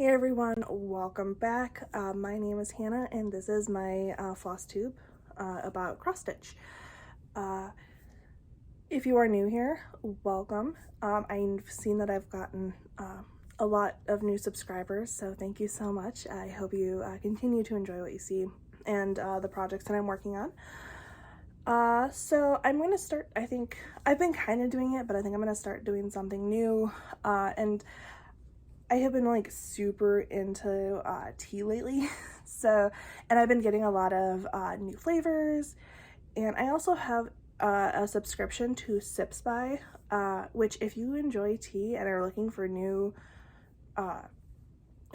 Hey everyone, welcome back. My name is Hannah and this is my Flosstube about cross stitch. If you are new here, welcome. I've seen that I've gotten a lot of new subscribers, so thank you so much. I hope you continue to enjoy what you see and the projects that I'm working on. So I'm going to start, I think, I've been kind of doing it, but I think I'm going to start doing something new, and I have been like super into tea lately. And I've been getting a lot of new flavors, and I also have a subscription to Sips by, which if you enjoy tea and are looking for new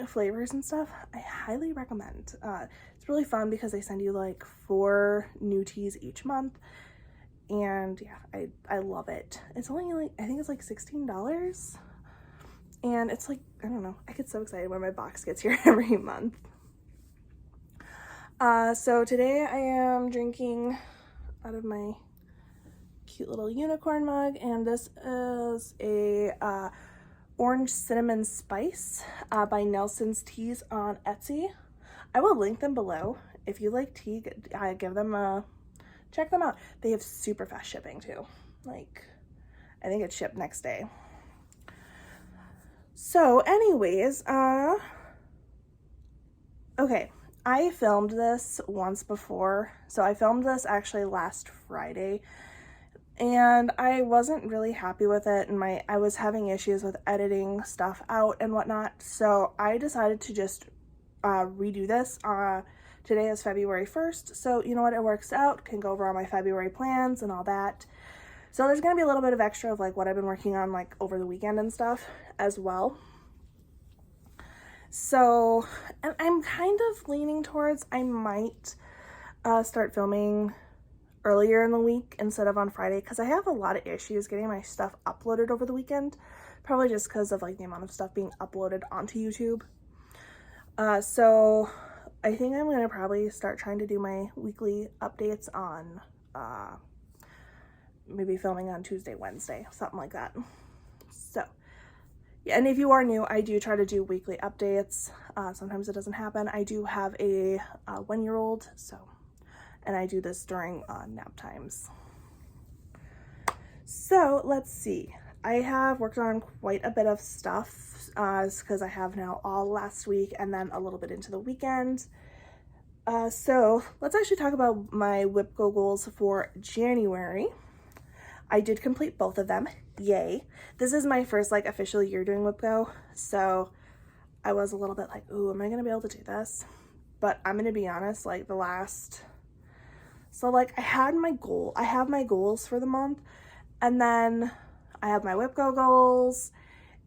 flavors and stuff, I highly recommend. It's really fun because they send you like 4 new teas each month, and yeah, I love it. It's only like, I think it's like $16. And it's like, I don't know, I get so excited when my box gets here every month. So today I am drinking out of my cute little unicorn mug, and this is a orange cinnamon spice by Nelson's Teas on Etsy. I will link them below. If you like tea, give them check them out. They have super fast shipping too. Like, I think it's shipped next day. So anyways, okay, I filmed this once before. So I filmed this actually last Friday, and I wasn't really happy with it, and I was having issues with editing stuff out and whatnot. So I decided to just redo this. Today is February 1st, so you know what, it works out. Can go over all my February plans and all that. So there's gonna be a little bit of extra of like what I've been working on like over the weekend and stuff as well. So, and I'm kind of leaning towards I might start filming earlier in the week instead of on Friday, because I have a lot of issues getting my stuff uploaded over the weekend, probably just because of like the amount of stuff being uploaded onto YouTube. So I think I'm gonna probably start trying to do my weekly updates on maybe filming on Tuesday, Wednesday, something like that. So yeah, and if you are new, I do try to do weekly updates. Sometimes it doesn't happen. I do have a 1-year-old, and I do this during nap times. So let's see. I have worked on quite a bit of stuff because I have now all last week and then a little bit into the weekend. So let's actually talk about my WIP goals for January. I did complete both of them. Yay. This is my first like official year doing WIP Go, so I was a little bit like, ooh, am I gonna be able to do this? But I'm gonna be honest, like so like I have my goals for the month, and then I have my WIP Go goals,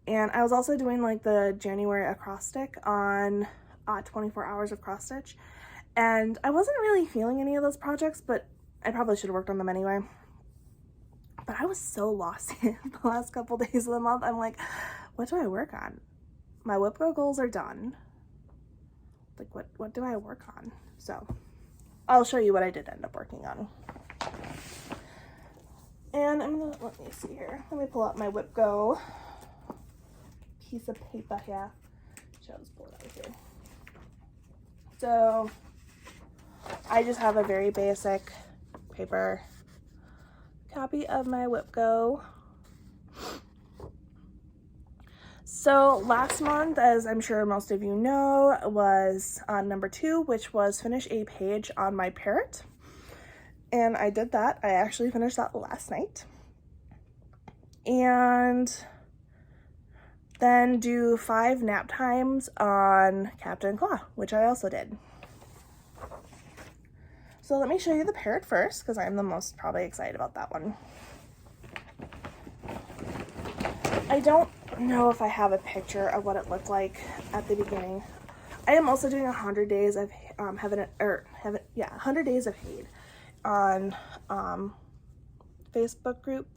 and I was also doing like the January acrostic on 24 hours of cross stitch, and I wasn't really feeling any of those projects, but I probably should have worked on them anyway. But I was so lost in the last couple days of the month. I'm like, what do I work on? My WIP Go goals are done. Like, what do I work on? So I'll show you what I did end up working on. And let me see here. Let me pull out my WIP Go piece of paper here. I'll just pull it out here. So I just have a very basic paper copy of my WIP Go. So last month, as I'm sure most of you know, was number 2, which was finish a page on my parrot. And I did that. I actually finished that last night. And then do 5 nap times on Captain Claw, which I also did. So let me show you the parrot first, because I'm the most probably excited about that one. I don't know if I have a picture of what it looked like at the beginning. I am also doing 100 days of 100 days of hate on Facebook group.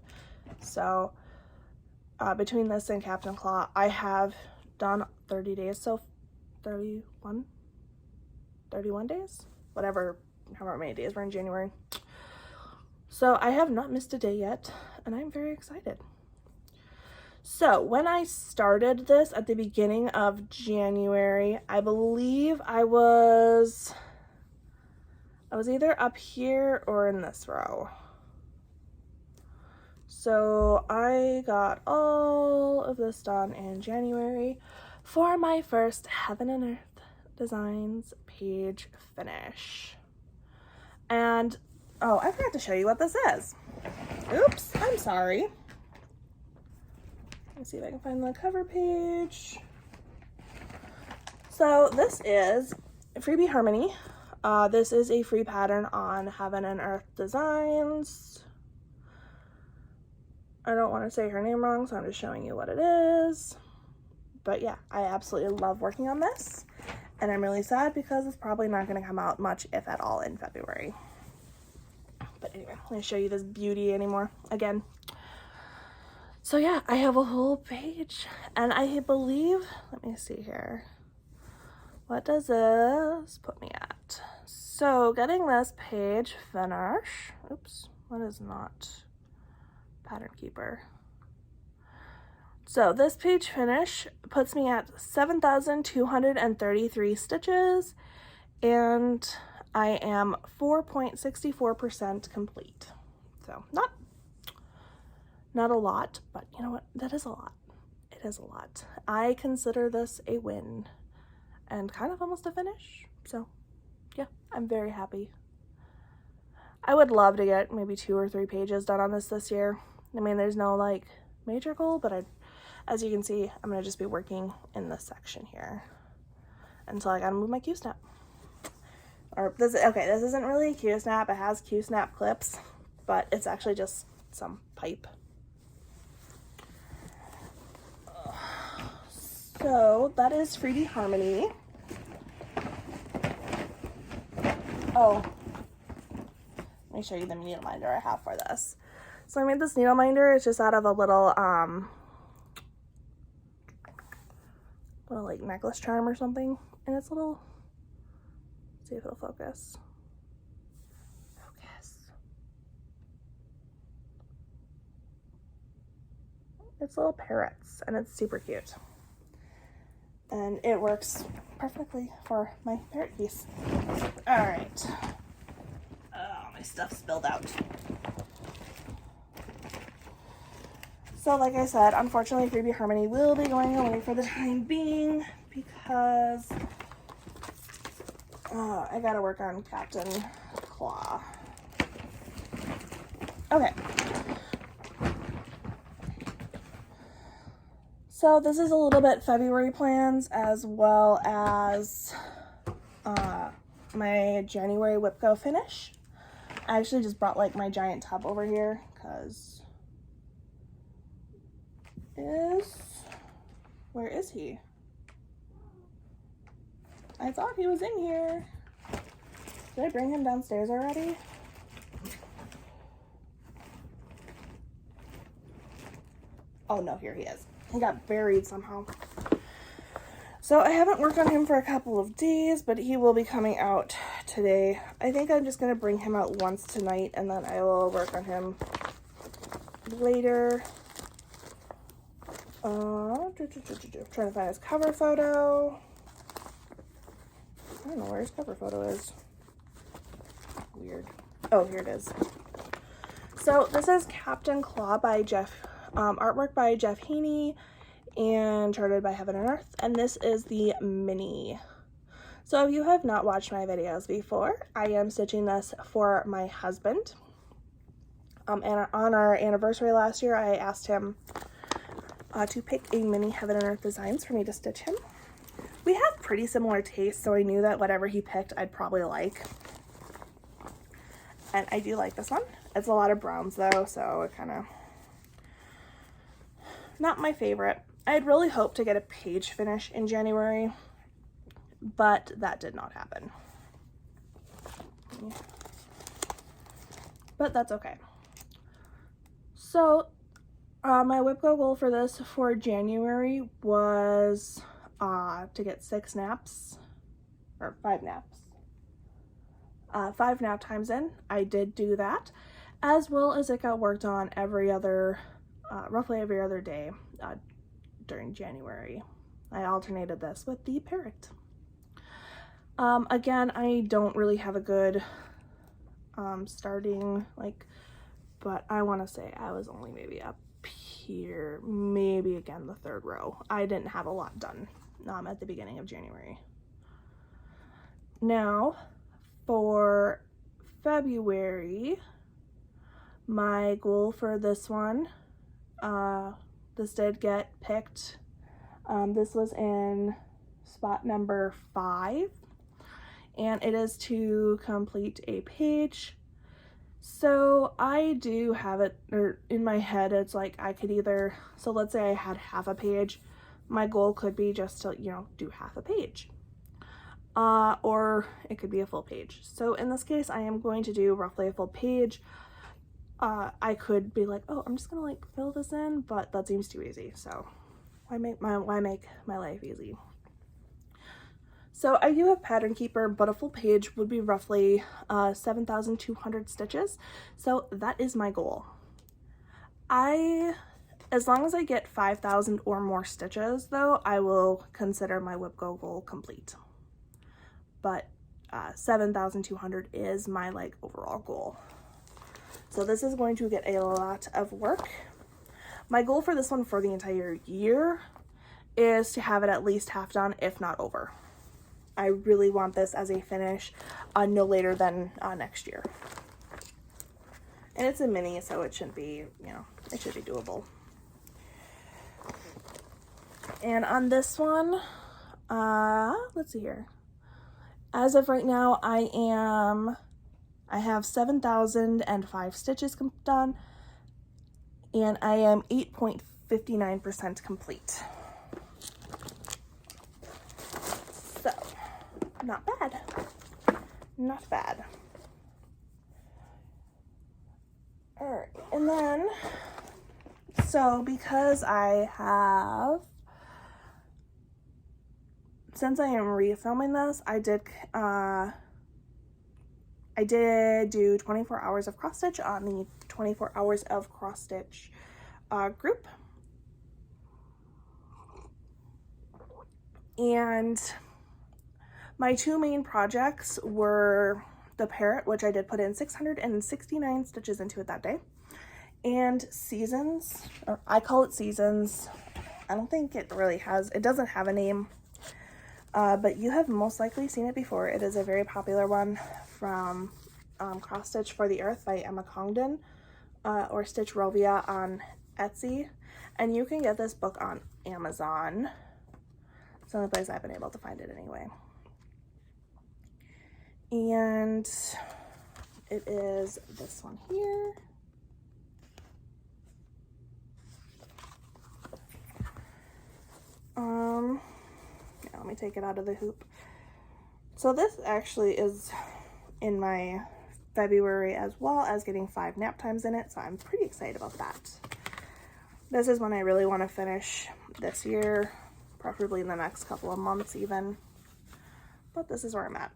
So between this and Captain Claw, I have done 30 days, so 31 days, whatever, however many days we're in January. So I have not missed a day yet, and I'm very excited. So when I started this at the beginning of January, I believe I was either up here or in this row. So I got all of this done in January for my first Heaven and Earth Designs page finish. And, oh, I forgot to show you what this is. Oops, I'm sorry. Let's see if I can find the cover page. So this is Freebie Harmony. This is a free pattern on Heaven and Earth Designs. I don't want to say her name wrong, so I'm just showing you what it is. But yeah, I absolutely love working on this. And I'm really sad because it's probably not going to come out much, if at all, in February. But anyway, I'm going to show you this beauty again. So yeah, I have a whole page. And I believe, let me see here. What does this put me at? So getting this page finish. Oops, what is not Pattern Keeper? So this page finish puts me at 7,233 stitches, and I am 4.64% complete. So not a lot, but you know what? That is a lot. It is a lot. I consider this a win and kind of almost a finish. So yeah, I'm very happy. I would love to get maybe 2 or 3 pages done on this year. I mean, there's no like major goal, but as you can see, I'm gonna just be working in this section here until I gotta move my Q-snap. Or this isn't really a Q-snap. It has Q-snap clips, but it's actually just some pipe. So that is Freebie Harmony. Oh, let me show you the needle minder I have for this. So I made this needle minder. It's just out of a little like necklace charm or something, and it's little. Let's see if it'll focus. It's little parrots, and it's super cute. And it works perfectly for my parrot piece. All right. Oh, my stuff spilled out. So like I said, unfortunately, Freebie Harmony will be going away for the time being because I gotta work on Captain Claw. Okay. So this is a little bit February plans as well as my January Whipco finish. I actually just brought like my giant tub over here because where is he? I thought he was in here. Did I bring him downstairs already? Oh no, here he is. He got buried somehow. So I haven't worked on him for a couple of days, but he will be coming out today. I think I'm just going to bring him out once tonight, and then I will work on him later. Trying to find his cover photo. I don't know where his cover photo is. Weird. Oh, here it is. So this is Captain Claw by Jeff, artwork by Jeff Haney and charted by Heaven and Earth, and this is the mini. So if you have not watched my videos before, I am stitching this for my husband. And on our anniversary last year, I asked him to pick a mini Heaven and Earth Designs for me to stitch him. We have pretty similar tastes, so I knew that whatever he picked, I'd probably like. And I do like this one. It's a lot of browns though, so it kind of not my favorite. I had really hoped to get a page finish in January, but that did not happen. But that's okay. So my Whipco goal for this for January was to get 6 naps, or 5 naps. 5 nap times in. I did do that, as well as it got worked on every other, roughly every other day during January. I alternated this with the parrot. Again, I don't really have a good starting, like, but I want to say I was only maybe up here, maybe again the third row. I didn't have a lot done at the beginning of January. Now for February, my goal for this one, this did get picked. This was in spot number 5, and it is to complete a page. So I do have it, or in my head it's like I could either, so let's say I had half a page, my goal could be just to, you know, do half a page. Or it could be a full page. So in this case, I am going to do roughly a full page. I could be like, oh, I'm just gonna like fill this in, but that seems too easy. So why make my life easy? So I do have Pattern Keeper, but a full page would be roughly 7,200 stitches. So that is my goal. As long as I get 5,000 or more stitches though, I will consider my WIP goal complete. But 7,200 is my like overall goal. So this is going to get a lot of work. My goal for this one for the entire year is to have it at least half done, if not over. I really want this as a finish no later than next year. And it's a mini, so it shouldn't be, you know, it should be doable. And on this one, let's see here. As of right now, I have 7,005 stitches done, and I am 8.59% complete. So, not bad. Not bad. All right, and then, so because since I am refilming this, I did do 24 hours of cross stitch on the 24 hours of cross stitch group. And my two main projects were the parrot, which I did put in 669 stitches into it that day, and Seasons, or I call it Seasons. I don't think it doesn't have a name. But you have most likely seen it before. It is a very popular one from Cross Stitch for the Earth by Emma Congdon, or Stitch Rovia on Etsy. And you can get this book on Amazon. It's the only place I've been able to find it anyway. And it is this one here. Let me take it out of the hoop. So this actually is in my February, as well as getting 5 nap times in it, so I'm pretty excited about that. This is one I really want to finish this year, preferably in the next couple of months even, but this is where I'm at.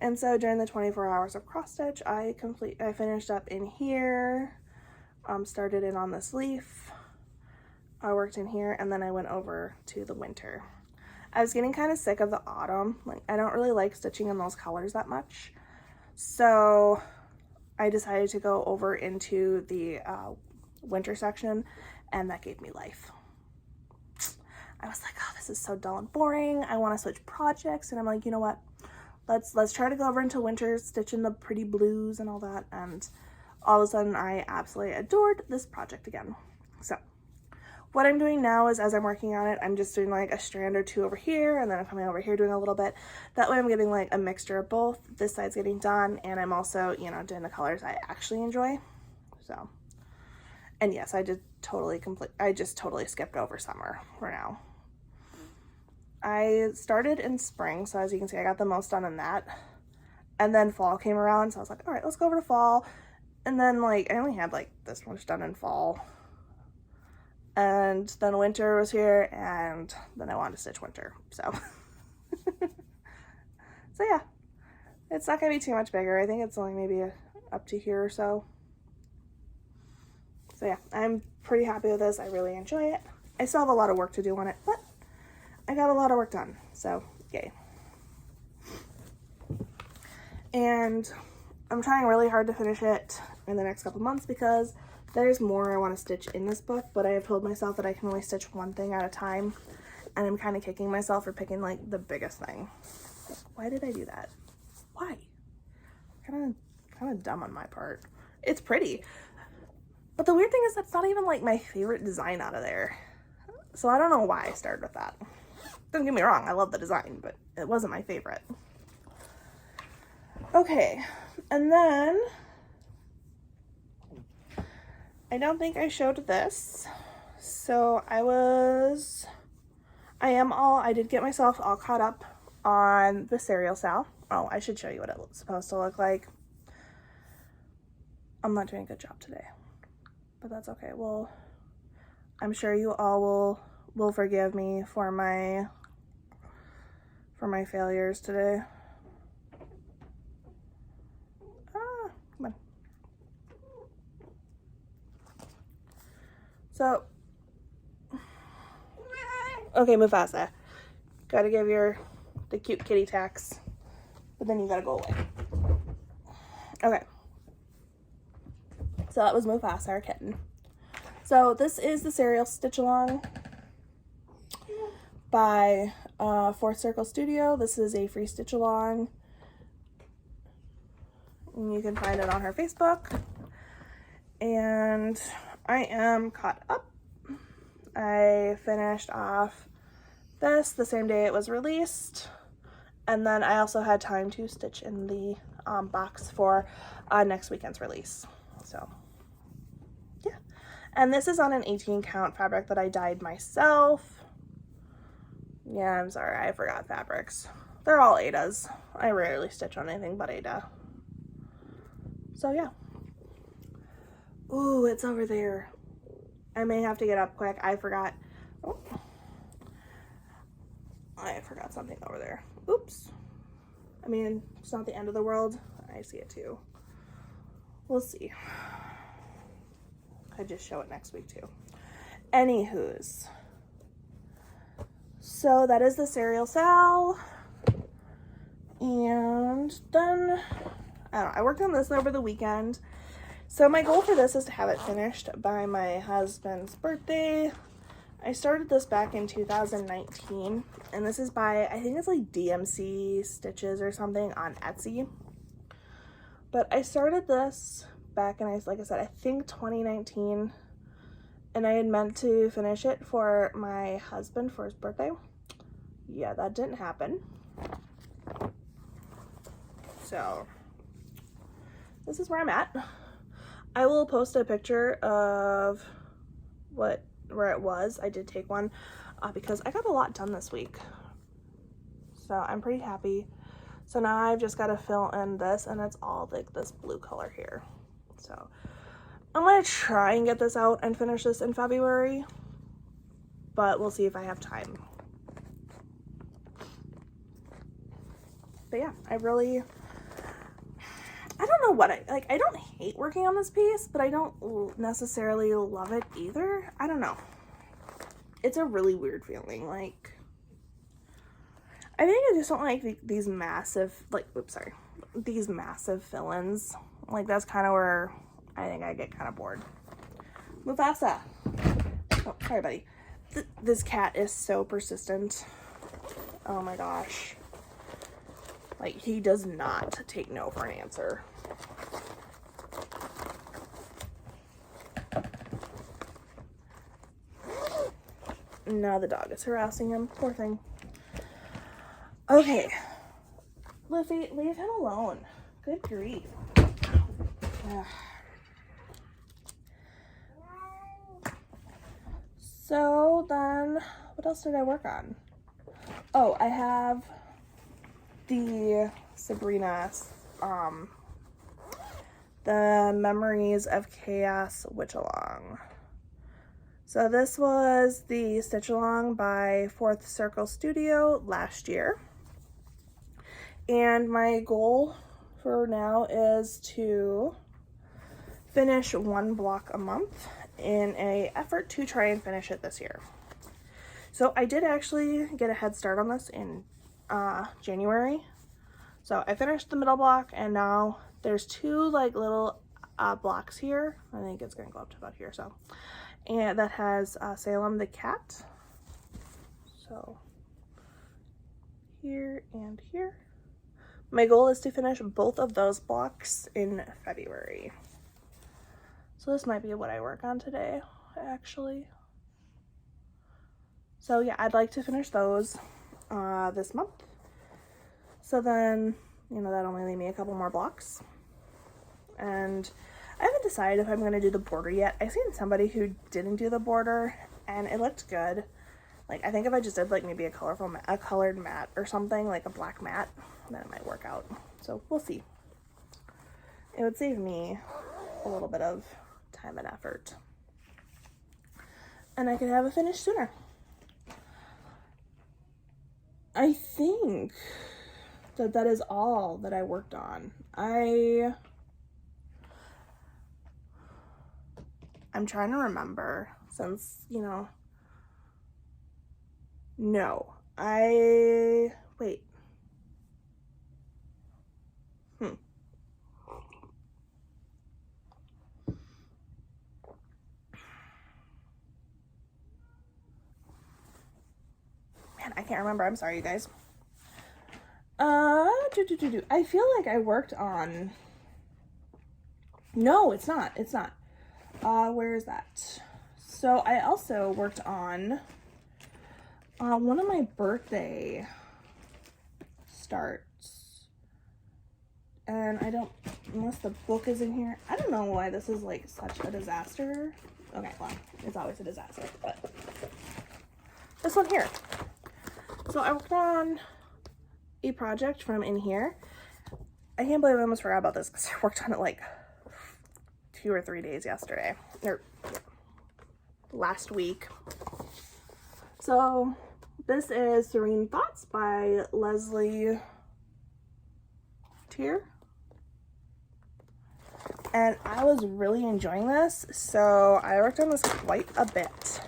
And so during the 24 hours of cross stitch, I finished up in here, started in on this leaf, I worked in here, and then I went over to the winter. I was getting kind of sick of the autumn. Like, I don't really like stitching in those colors that much. So I decided to go over into the winter section, and that gave me life. I was like, oh, this is so dull and boring. I want to switch projects. And I'm like, you know what? Let's try to go over into winter, stitch in the pretty blues and all that. And all of a sudden, I absolutely adored this project again. So what I'm doing now is, as I'm working on it, I'm just doing like a strand or two over here, and then I'm coming over here doing a little bit. That way I'm getting like a mixture of both. This side's getting done, and I'm also, you know, doing the colors I actually enjoy. So, and yes, I just totally skipped over summer for now. I started in spring, so as you can see, I got the most done in that. And then fall came around, so I was like, all right, let's go over to fall. And then like, I only had like this much done in fall. And then winter was here, and then I wanted to stitch winter, so. So yeah, it's not gonna be too much bigger. I think it's only maybe up to here or so. So yeah, I'm pretty happy with this. I really enjoy it. I still have a lot of work to do on it, but I got a lot of work done, so yay. And I'm trying really hard to finish it in the next couple months because there's more I want to stitch in this book, but I have told myself that I can only stitch one thing at a time, and I'm kind of kicking myself for picking like the biggest thing. Why did I do that? Why? Kind of dumb on my part. It's pretty, but the weird thing is that's not even like my favorite design out of there. So I don't know why I started with that. Don't get me wrong, I love the design, but it wasn't my favorite. Okay, and then I don't think I showed this. So I did get myself all caught up on the cereal sale. Oh, I should show you what it's supposed to look like. I'm not doing a good job today, but that's okay. Well, I'm sure you all will forgive me for my failures today. Come on. So, okay, Mufasa. Gotta give the cute kitty tax, but then you gotta go away. Okay. So that was Mufasa, our kitten. So this is the Cereal Stitch Along by Fourth Circle Studio. This is a free stitch along. And you can find it on her Facebook. And I am caught up. I finished off this the same day it was released. And then I also had time to stitch in the box for next weekend's release. So, yeah. And this is on an 18 count fabric that I dyed myself. Yeah, I'm sorry, I forgot fabrics. They're all Ada's. I rarely stitch on anything but Ada. So, yeah. Ooh, it's over there. I may have to get up quick. I forgot. Oh. I forgot something over there. Oops. I mean, it's not the end of the world. I see it too. We'll see. Could just show it next week too. Anywho's. So that is the Cereal Sal. And then, I don't know, I worked on this over the weekend. So my goal for this is to have it finished by my husband's birthday. I started this back in 2019, and this is by, I think it's like DMC Stitches or something on Etsy. But I started this back in, like I said, I think 2019, and I had meant to finish it for my husband for his birthday. Yeah, that didn't happen. So this is where I'm at. I will post a picture of where it was. I did take one because I got a lot done this week. So I'm pretty happy. So now I've just got to fill in this, and it's all like this blue color here. So I'm going to try and get this out and finish this in February, but we'll see if I have time. But yeah, I don't know what I don't hate working on this piece, but I don't necessarily love it either. I don't know. It's a really weird feeling. Like, I think I just don't like these massive, these massive fill-ins. Like, that's kind of where I think I get kind of bored. Mufasa. Oh, sorry, buddy. This cat is so persistent. Oh my gosh. Like, he does not take no for an answer. Now the dog is harassing him. Poor thing. Okay. Luffy, leave him alone. Good grief. Ugh. So then, what else did I work on? Oh, I have the Sabrina, the Memories of Chaos Witch Along. So this was the Stitch Along by Fourth Circle Studio last year. And my goal for now is to finish one block a month in a effort to try and finish it this year. So I did actually get a head start on this in January. So I finished the middle block, and now there's two like little blocks here. I think it's gonna go up to about here. So, and that has Salem the cat. So here and here. My goal is to finish both of those blocks in February. So this might be what I work on today, actually. So yeah, I'd like to finish those this month. So then, you know, that'll only leave me a couple more blocks. And I haven't decided if I'm going to do the border yet. I've seen somebody who didn't do the border, and it looked good. Like, I think if I just did, like, maybe a colored mat or something, like a black mat, then it might work out. So we'll see. It would save me a little bit of time and effort. And I could have it finished sooner. I think that is all that I worked on. I'm trying to remember, since, you know, no, wait. Man, I can't remember. I'm sorry, you guys. I feel like I worked on, no, it's not. Where is that? So I also worked on one of my birthday starts, and I don't, unless the book is in here, I don't know why this is like such a disaster. Okay, well, it's always a disaster, but this one here. So I worked on a project from in here. I can't believe I almost forgot about this because I worked on it like 2 or 3 days yesterday, or last week. So this is Serene Thoughts by Leslie Tier. And I was really enjoying this, so I worked on this quite a bit.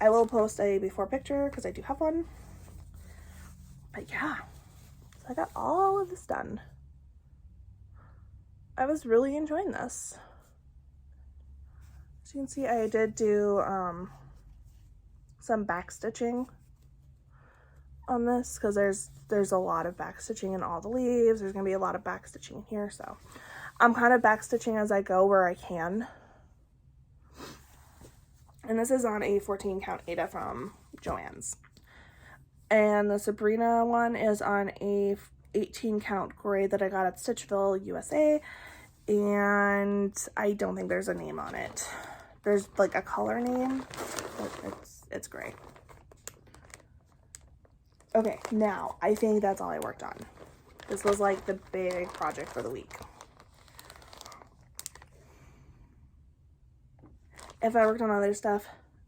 I will post a before picture because I do have one. But yeah, so I got all of this done. I was really enjoying this. As you can see, I did do some back stitching on this because there's a lot of back stitching in all the leaves. There's gonna be a lot of back stitching in here, so I'm kind of back stitching as I go where I can. And this is on a 14 count Aida from Joann's. And the Sabrina one is on a 18 count gray that I got at Stitchville, USA. And I don't think there's a name on it. There's like a color name, but it's gray. Okay, now I think that's all I worked on. This was like the big project for the week. If I worked on other stuff,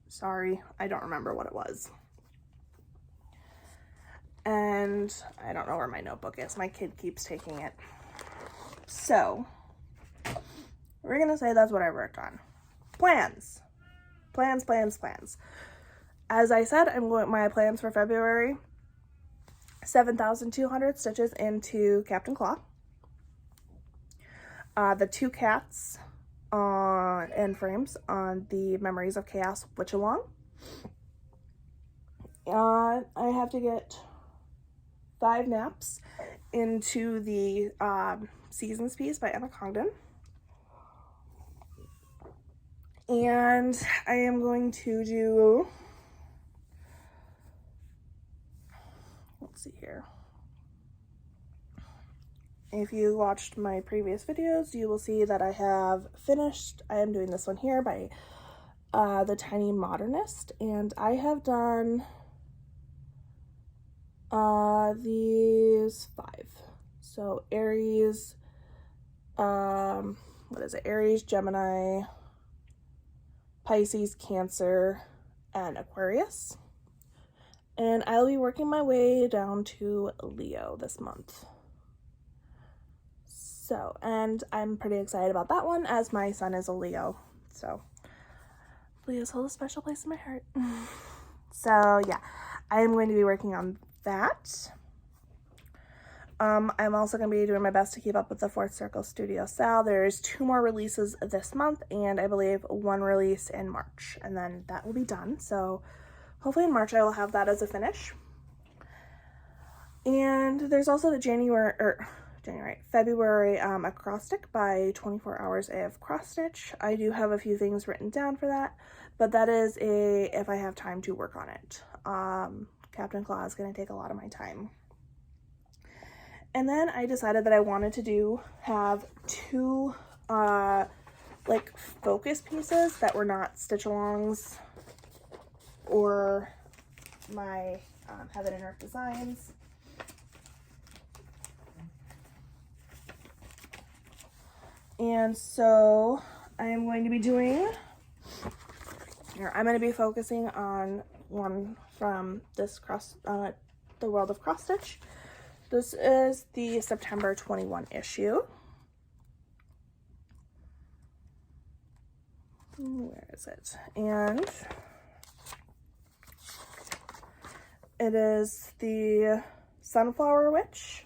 sorry, I don't remember what it was. And I don't know where my notebook is. My kid keeps taking it. So we're gonna say that's what I worked on. Plans. As I said, I'm going, my plans for February, 7,200 stitches into Captain Claw. The 2 cats on end frames on the Memories of Chaos Witch Along. I have to get 5 naps into the Seasons piece by Emma Congdon. And I am going to do, let's see here. If you watched my previous videos, you will see that I have finished, I am doing this one here by The Tiny Modernist, and I have done these 5. So Aries, what is it? Aries, Gemini, Pisces, Cancer, and Aquarius. And I'll be working my way down to Leo this month. So, and I'm pretty excited about that one as my son is a Leo. So please hold a special place in my heart. So yeah, I am going to be working on that. I'm also going to be doing my best to keep up with the Fourth Circle Studio sale. There's 2 more releases this month, and I believe 1 release in March, and then that will be done. So hopefully in March I will have that as a finish. And there's also the February acrostic by 24 Hours of Cross Stitch. I do have a few things written down for that, but that is if I have time to work on it. Captain Claw is going to take a lot of my time. And then I decided that I wanted to have 2 like focus pieces that were not stitch alongs or my Heaven and Earth designs. And so I am going to be doing, I'm going to be focusing on one from this the World of Cross Stitch. This is the September 21 issue. Where is it? And it is the Sunflower Witch,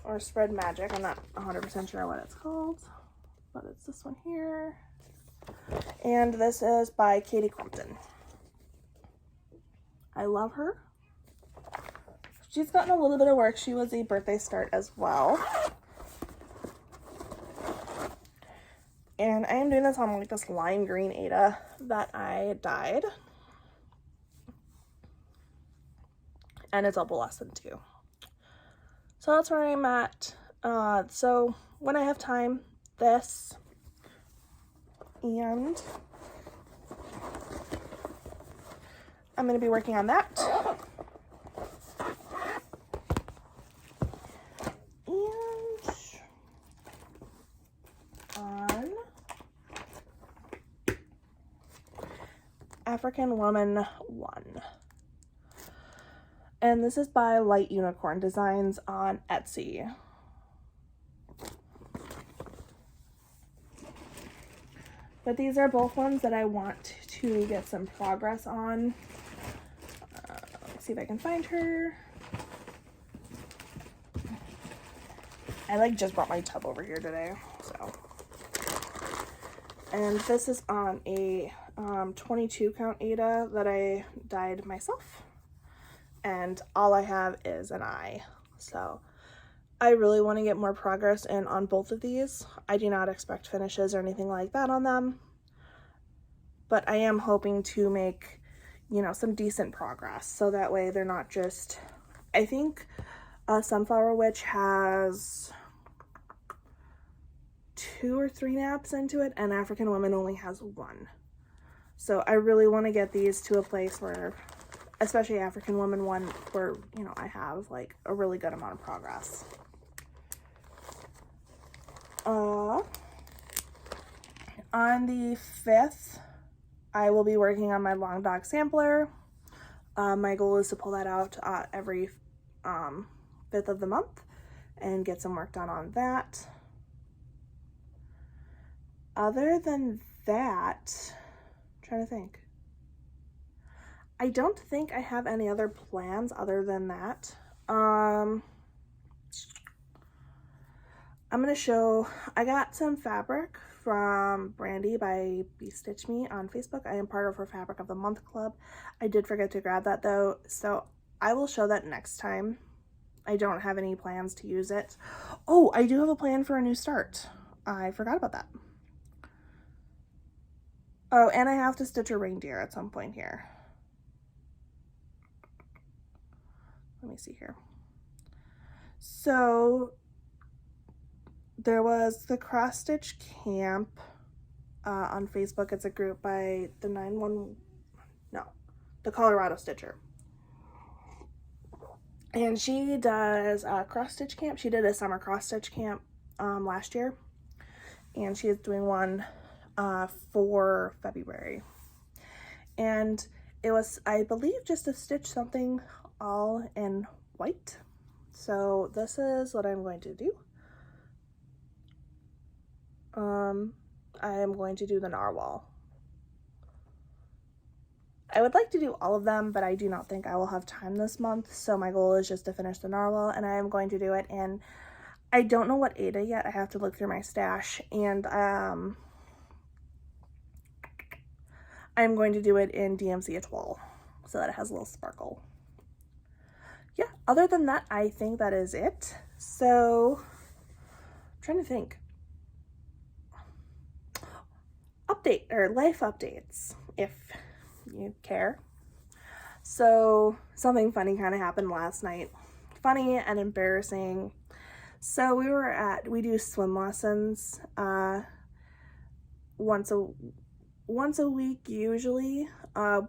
or Spread Magic. I'm not 100% sure what it's called, but it's this one here. And this is by Katie Crumpton. I love her. She's gotten a little bit of work. She was a birthday start as well. And I am doing this on like this lime green Aida that I dyed. And it's opalescent too. So that's where I'm at. So when I have time, this, and I'm going to be working on that. And on African Woman 1. And this is by Light Unicorn Designs on Etsy. But these are both ones that I want to get some progress on. Let's see if I can find her. I like just brought my tub over here today, so. And this is on a 22 count Aida that I dyed myself. And all I have is an eye. So I really want to get more progress in on both of these. I do not expect finishes or anything like that on them, but I am hoping to make, you know, some decent progress. So that way they're not just, I think Sunflower Witch has 2 or 3 naps into it, and African Woman only has 1. So I really want to get these to a place where, especially African Woman 1, where, you know, I have like a really good amount of progress. On the 5th, I will be working on my Long Dog sampler. My goal is to pull that out every 5th of the month and get some work done on that. Other than that, I'm trying to think. I don't think I have any other plans other than that. I'm going to show, I got some fabric from Brandy by Be Stitch Me on Facebook. I am part of her Fabric of the Month club. I did forget to grab that though, so I will show that next time. I don't have any plans to use it. Oh, I do have a plan for a new start. I forgot about that. Oh, and I have to stitch a reindeer at some point here. Let me see here. So there was the Cross Stitch Camp on Facebook. It's a group by the Colorado Stitcher. And she does Cross Stitch Camp. She did a summer Cross Stitch Camp last year. And she is doing one for February. And it was, I believe, just to stitch something all in white. So this is what I'm going to do. I am going to do the narwhal. I would like to do all of them, but I do not think I will have time this month. So my goal is just to finish the narwhal, and I am going to do it in, I don't know what Ada yet. I have to look through my stash, and I'm going to do it in DMC Etoile so that it has a little sparkle. Yeah, other than that, I think that is it. So I'm trying to think. Update or life updates, if you care. So something funny kind of happened last night. Funny and embarrassing. So we do swim lessons once a week usually.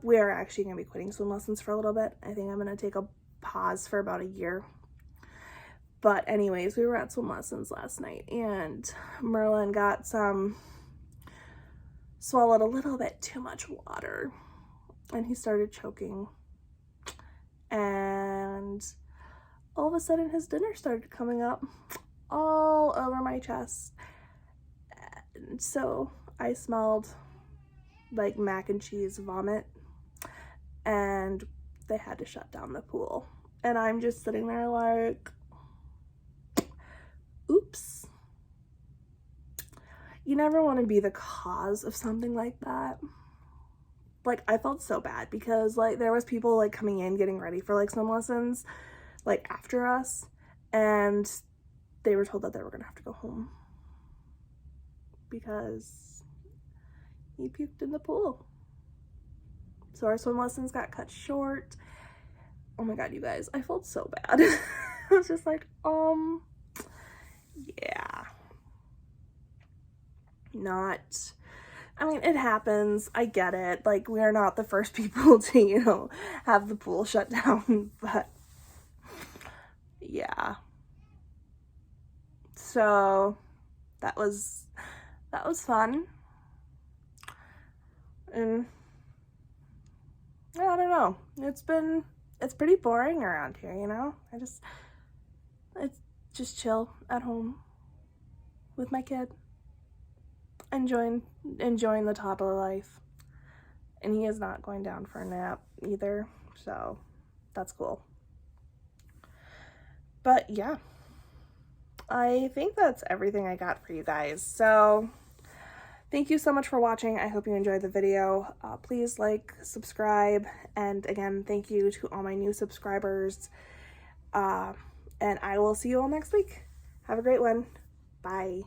We are actually going to be quitting swim lessons for a little bit. I think I'm going to take a pause for about a year. But anyways, we were at swim lessons last night, and Merlin swallowed a little bit too much water, and he started choking, and all of a sudden his dinner started coming up all over my chest, and so I smelled like mac and cheese vomit, and they had to shut down the pool, and I'm just sitting there like, oops. You never want to be the cause of something like that. Like, I felt so bad because, like, there was people, like, coming in, getting ready for, like, swim lessons, like, after us, and they were told that they were gonna have to go home because he puked in the pool. So our swim lessons got cut short. Oh my god, you guys, I felt so bad. I was just like, yeah. I mean, it happens. I get it. Like, we are not the first people to, you know, have the pool shut down, but yeah. So that was fun. And I don't know. It's pretty boring around here, you know? It's just chill at home with my kid. Enjoying the toddler life, and he is not going down for a nap either, so that's cool. But yeah, I think that's everything I got for you guys. So thank you so much for watching. I hope you enjoyed the video. Please like, subscribe, and again, thank you to all my new subscribers, and I will see you all next week. Have a great one. Bye.